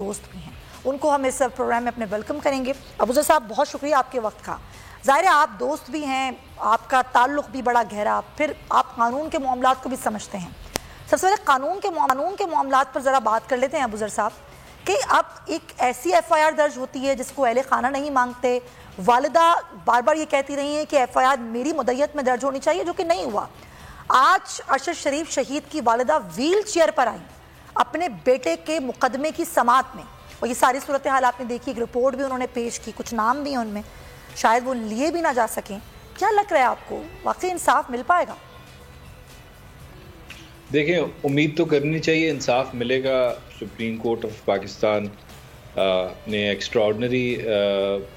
दोस्त भी हैं, उनको हम इस प्रोग्राम में अपने वेलकम करेंगे। अबूज़र साहब, बहुत शुक्रिया आपके वक्त का। ज़ाहिर है आप दोस्त भी हैं, आपका ताल्लुक़ भी बड़ा गहरा, फिर आप कानून के मामलात को भी समझते हैं। सबसे पहले कानून के मामलात पर ज़रा बात कर लेते हैं अबूज़र साहब कि अब एक ऐसी FIR दर्ज होती है जिसको अहले खाना नहीं मांगते। वालिदा बार बार ये कहती रही हैं कि FIR मेरी मुद्दत में दर्ज होनी चाहिए, जो कि नहीं हुआ। आज अरशद शरीफ शहीद की वालिदा व्हील चेयर पर आई अपने बेटे के मुकदमे की समाअत में, और ये सारी सूरत हाल आपने देखी, एक रिपोर्ट भी उन्होंने पेश की, कुछ नाम भी हैं उनमें, शायद वो लिए भी ना जा सकें। क्या लग रहा है आपको, वाकई इंसाफ मिल पाएगा? देखिए, उम्मीद तो करनी चाहिए इंसाफ मिलेगा। सुप्रीम कोर्ट ऑफ पाकिस्तान ने एक्स्ट्राऑर्डिनरी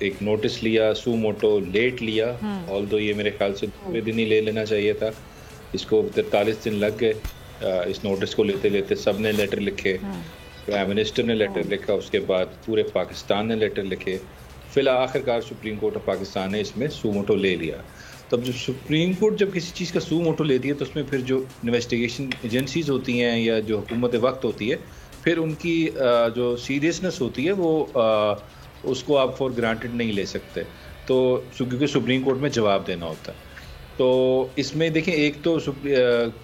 एक नोटिस लिया, सू मोटो लेट लिया, ऑल्दो ये मेरे ख्याल से 2 दिन ही ले लेना चाहिए था। इसको 43 दिन लग गए इस नोटिस को लेते लेते। सब ने लेटर लिखे, प्राइम मिनिस्टर ने लेटर लिखा, उसके बाद पूरे पाकिस्तान ने लेटर लिखे, फिर आखिरकार सुप्रीम कोर्ट ऑफ पाकिस्तान ने इसमें सू मोटो ले लिया। तब जब सुप्रीम कोर्ट जब किसी चीज़ का सू मोटो लेती है तो उसमें फिर जो इन्वेस्टिगेशन एजेंसीज होती हैं या जो हुकूमत वक्त होती है, फिर उनकी जो सीरियसनेस होती है वो उसको आप फॉर ग्रांटेड नहीं ले सकते, तो क्योंकि सुप्रीम कोर्ट में जवाब देना होता है। तो इसमें देखें, एक तो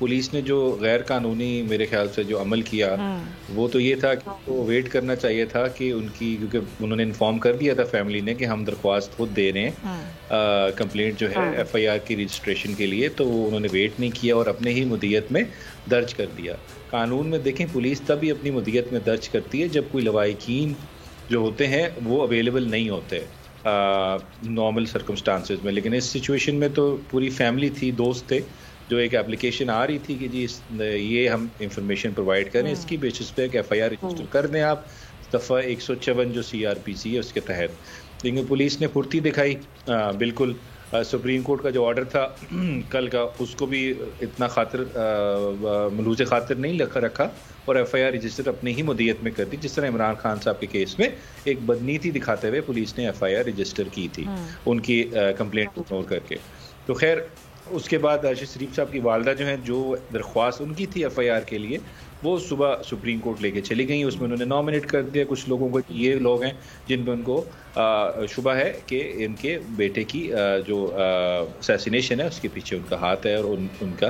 पुलिस ने जो गैर कानूनी मेरे ख्याल से जो अमल किया वो तो ये था कि तो वेट करना चाहिए था कि उनकी, क्योंकि उन्होंने इन्फॉर्म कर दिया था फैमिली ने कि हम दरख्वास्त खुद दे रहे हैं कंप्लेंट जो है FIR की रजिस्ट्रेशन के लिए, तो उन्होंने वेट नहीं किया और अपने ही मुद्दत में दर्ज कर दिया। कानून में देखें, पुलिस तभी अपनी मुद्दत में दर्ज करती है जब कोई लवाहिकीन जो होते हैं वो अवेलेबल नहीं होते नॉर्मल सर्कमस्टांसेस में। लेकिन इस सिचुएशन में तो पूरी फैमिली थी, दोस्त थे, जो एक एप्लीकेशन आ रही थी कि जी ये हम इंफॉर्मेशन प्रोवाइड करें, इसकी बेसिस पे एक FIR रजिस्टर कर दें आप, दफ़ा 154 जो CRPC है उसके तहत। लेकिन पुलिस ने फुर्ती दिखाई, बिल्कुल सुप्रीम कोर्ट का जो ऑर्डर था कल का, उसको भी इतना मलूज़ खातिर नहीं रखा और FIR रजिस्टर अपनी ही मुद्दत में कर दी, जिस तरह इमरान खान साहब के केस में एक बदनीति दिखाते हुए पुलिस ने FIR रजिस्टर की थी उनकी कंप्लेंट इग्नोर करके। तो खैर उसके बाद अरशद शरीफ साहब की वालदा जो है, जो दरख्वास्त उनकी थी FIR के लिए, वो सुबह सुप्रीम कोर्ट लेके चली गई। उसमें उन्होंने नॉमिनेट कर दिया कुछ लोगों को, ये लोग हैं जिन पर उनको शुबा है कि इनके बेटे की जो असैसिनेशन है उसके पीछे उनका हाथ है और उनका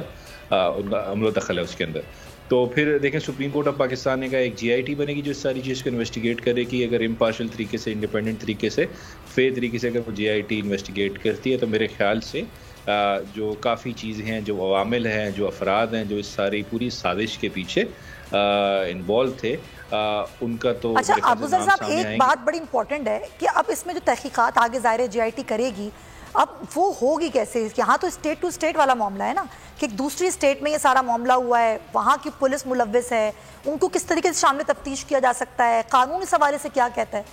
अमलो दखल है उसके अंदर। तो फिर देखें, सुप्रीम कोर्ट ऑफ पाकिस्तान ने कहा एक GIT बनेगी जो इस सारी चीज़ को इन्वेस्टिगेट करेगी। अगर इम्पार्शल तरीके से, इंडिपेंडेंट तरीके से, फेयर तरीके से अगर वो GIT इन्वेस्टिगेट करती है तो मेरे ख्याल से जो काफ़ी चीज़ें हैं, जो अवामिल हैं, जो अफराद हैं जो इस सारी पूरी साजिश के पीछे इन्वॉल्व थे, उनका तो अच्छा अबूज़र साहब, एक बात बड़ी इंपॉर्टेंट है कि अब इसमें जो तहकीकात आगे ज़ाहिर GIT करेगी, अब वो होगी कैसे? यहाँ तो स्टेट टू स्टेट वाला मामला है ना, कि एक दूसरी स्टेट में ये सारा मामला हुआ है, वहाँ की पुलिस मुलव्विस है, उनको किस तरीके से शामिल तफ्तीश किया जा सकता है, कानून इस हवाले से क्या कहता है?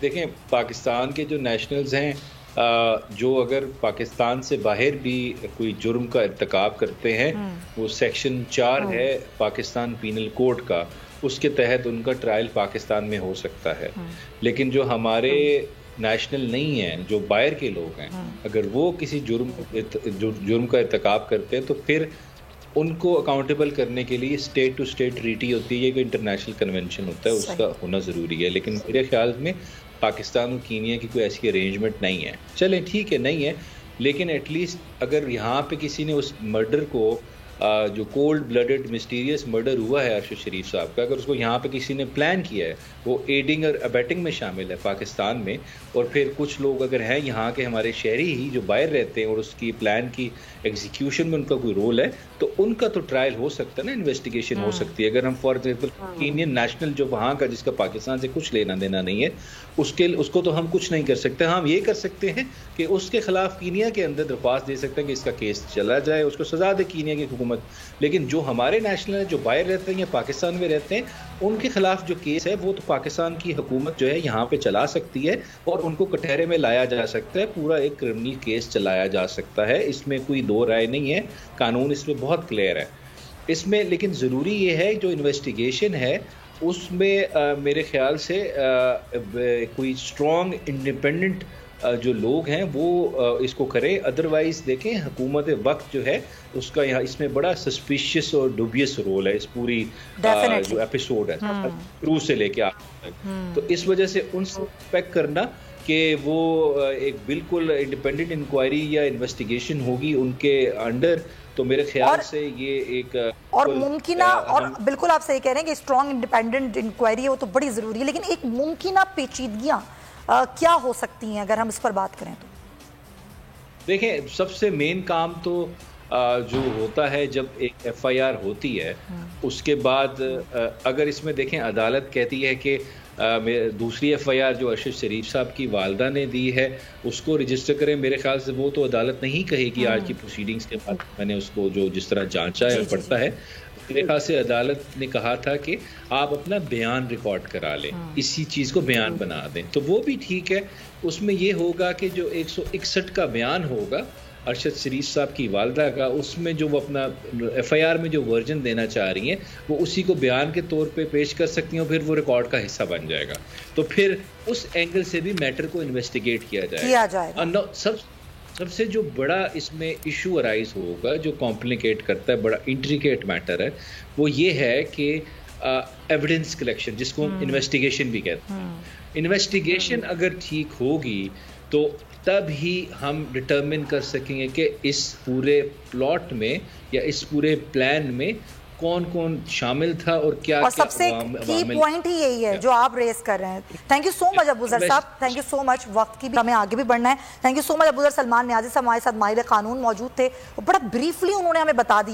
देखें, पाकिस्तान के जो नेशनल्स हैं, जो अगर पाकिस्तान से बाहर भी कोई जुर्म का इर्तिकाब करते हैं, वो सेक्शन 4 है पाकिस्तान पीनल कोड का, उसके तहत उनका ट्रायल पाकिस्तान में हो सकता है। लेकिन जो हमारे नेशनल नहीं हैं, जो बाहर के लोग हैं, अगर वो किसी जुर्म का इर्तिकाब करते हैं तो फिर उनको अकाउंटेबल करने के लिए स्टेट टू स्टेट ट्रीटी होती है, कोई इंटरनेशनल कन्वेंशन होता है, उसका होना ज़रूरी है। लेकिन मेरे ख्याल में पाकिस्तान और कीनिया की कोई ऐसी अरेंजमेंट नहीं है। चलें ठीक है, नहीं है, लेकिन एटलीस्ट अगर यहाँ पे किसी ने उस मर्डर को जो कोल्ड ब्लडेड मिस्टीरियस मर्डर हुआ है अरशद शरीफ साहब का, अगर उसको यहाँ पे किसी ने प्लान किया है, वो एडिंग और अबेटिंग में शामिल है पाकिस्तान में, और फिर कुछ लोग अगर हैं यहाँ के हमारे शहरी ही जो बाहर रहते हैं और उसकी प्लान की एग्जीक्यूशन में उनका कोई रोल है, तो उनका तो ट्रायल हो सकता है ना, इन्वेस्टिगेशन हो सकती है। अगर हम फॉर एग्जाम्पल इंडियन नेशनल जो वहाँ का, जिसका पाकिस्तान से कुछ लेना देना नहीं है, उसको तो हम कुछ नहीं कर सकते। हम ये कर सकते हैं कि उसके खिलाफ कीनिया के अंदर दरख्वास्त दे सकते हैं कि इसका केस चला जाए, उसको सजा दे कीनिया की हुकूमत। लेकिन जो हमारे नेशनल है, जो बाहर रहते हैं या पाकिस्तान में रहते हैं, उनके खिलाफ जो केस है वो तो पाकिस्तान की हुकूमत जो है यहाँ पे चला सकती है और उनको कटहरे में लाया जा सकता है, पूरा एक क्रिमिनल केस चलाया जा सकता है। इसमें कोई दो राय नहीं है, कानून इसमें बहुत क्लियर है इसमें। लेकिन ज़रूरी ये है जो इन्वेस्टिगेशन है उसमें मेरे ख्याल से कोई स्ट्रॉन्ग इंडिपेंडेंट जो लोग हैं वो इसको करें। अदरवाइज देखें हुकूमत वक्त जो है उसका यहाँ इसमें बड़ा सस्पिशियस और डुबियस रोल है इस पूरी जो एपिसोड है शुरू से लेके आखिर तक। तो इस वजह से उनसे एक्सपेक्ट करना कि वो एक बिल्कुल इंडिपेंडेंट इंक्वायरी या इन्वेस्टिगेशन होगी उनके अंडर, तो मेरे ख्याल से ये एक और मुमकिना और बिल्कुल आप सही कह रहे हैं कि स्ट्रॉन्ग इंडिपेंडेंट इंक्वायरी है वो तो बड़ी ज़रूरी है, लेकिन एक मुमकिना पेचीदगियाँ क्या हो सकती हैं अगर हम इस पर बात करें तो? देखें, सबसे मेन काम तो जो होता है जब एक एफआईआर होती है उसके बाद अगर इसमें देखें अदालत कहती है कि दूसरी एफआईआर जो अरशद शरीफ साहब की वालदा ने दी है उसको रजिस्टर करें, मेरे ख्याल से वो तो अदालत नहीं कहेगी आज की प्रोसीडिंग्स के बाद मैंने उसको जो जिस तरह जांचा है पढ़ता है, मेरे ख्याल से अदालत ने कहा था कि आप अपना बयान रिकॉर्ड करा लें, इसी चीज़ को बयान बना दें, तो वो भी ठीक है। उसमें ये होगा कि जो 161 का बयान होगा अरशद शरीफ साहब की वालदा का, उसमें जो वो अपना एफआईआर में जो वर्जन देना चाह रही हैं वो उसी को बयान के तौर पे पेश कर सकती हैं, फिर वो रिकॉर्ड का हिस्सा बन जाएगा, तो फिर उस एंगल से भी मैटर को इन्वेस्टिगेट किया जाएगा। सबसे जो बड़ा इसमें इशू अराइज होगा जो कॉम्प्लिकेट करता है, बड़ा इंट्रिकेट मैटर है, वो ये है कि एविडेंस कलेक्शन जिसको हम इन्वेस्टिगेशन भी कहते हैं, इन्वेस्टिगेशन अगर ठीक होगी तो तब ही हम डिटरमिन कर सकेंगे कि इस पूरे प्लॉट में या इस पूरे प्लान में कौन कौन शामिल था और क्या और सबसे की पॉइंट ही यही है जो आप रेस कर रहे हैं। Thank you so much Abuzar साहब, थैंक यू सो मच। वक्त की भी हमें आगे भी बढ़ना है। Thank you so much Abuzar. Salman Niazi साहब हमारे साथ माहिर कानून मौजूद थे और बड़ा ब्रीफली उन्होंने हमें बता दिया